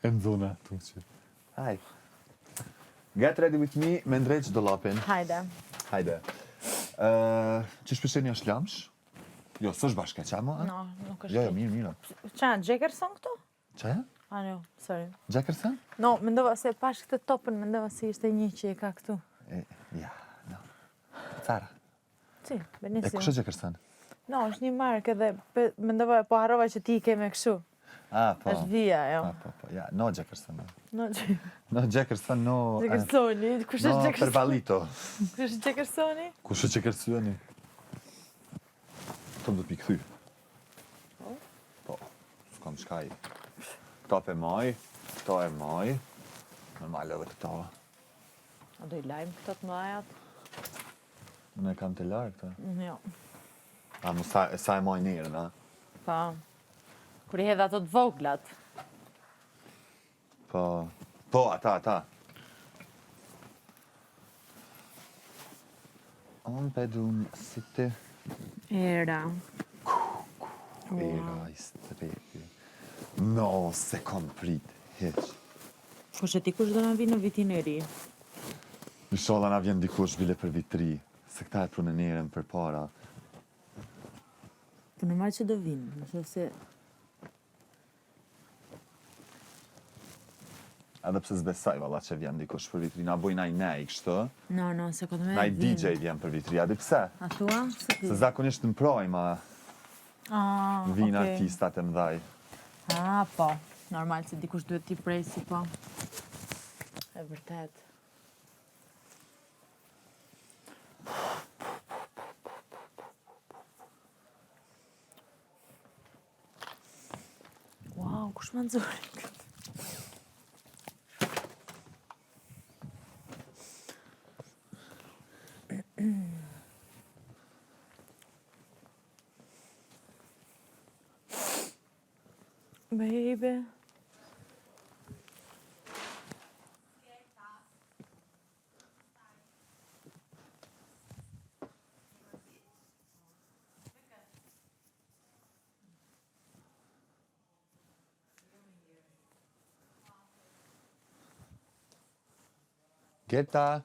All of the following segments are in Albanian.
E në zona, të që. Haj. Get ready with me, me ndrejt dollapin. Hajde. Hajde. Që shpesheni është lamsh? Jo, së është bashkë, qa mo? No, nuk është. Jo, mirë. Qa, Jackerson këtu? Qa ja? Jo, sorry. Jackerson? No, mendova se pash këtë topën, mendova se ishte një që e ka këtu. Ja, no. Cara. Si, benissimo. E kush është Jackerson? No, është një markë edhe mendova po harrova që ti ke me kështu. Po. Është vija, jo. Po, ja, no Jackerson. No Jackerson, no... Jackersoni, kush është Jackersoni? No Pervalito. Kush është Jackersoni? Kush është Jackersoni? Të më do t'i këthy. Po, s'kam shkaj. Këto e maj, këto e maj. Normal edhe këto. A do i lajmë këto të mlajat? Unë e kam të larë këto. Jo. A, mu sa e maj njerë, da? Pa. Kur i hedhe ato të voglat. Po, ata. On pedun si ti. Era. Era i strepi. No, se kom prit, heq. Kush e ti kush do na vi në vitin e ri? Inshallah na vjen dikush bile për vit 3, se këta e prunënirën për para. Po normal që do vinë, nëse se... Edhe pse s'besaj, valla, që vjen dikush për vit 3, na bojnë aj nej, kështë. No, se këtë me Na i DJ vjen për vit 3, a di pse? A thua? Se zakonisht në projma vinë okej. artistat e mdhaj. Po. Normal se dikush duhet t'i presi, po. E vërtet. Wow, kush më nëzori këtë? Baby. Geta.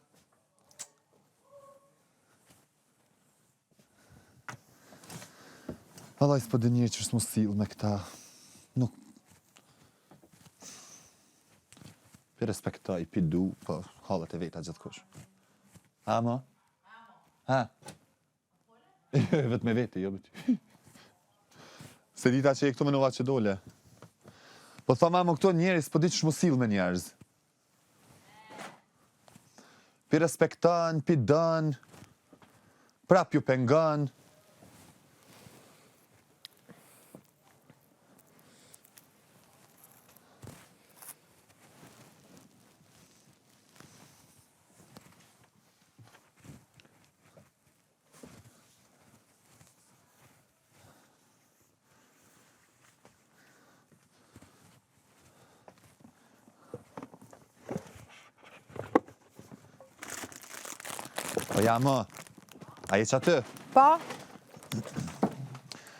Vallaj, s'po dë njërë që është mu silë me këta. Nuk. Pi respektoj, pi du, po halët e veta gjithë kush. Amo? Ha? Vetë me vete, jo bëty. Se dita që e këtu me nëva që dole. Po thoma, amo, këto njerës, s'po di që shmu silë me njerës. Pi respektan, pi dën, prap ju pengan. Po ja, më, a je që aty? Po?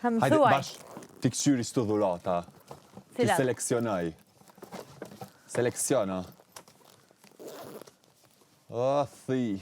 Më Hajde, thuaj. bash, ti këqyri s'tu dhurata. Ti Cilat? seleksionaj. Selekciona. O, thi.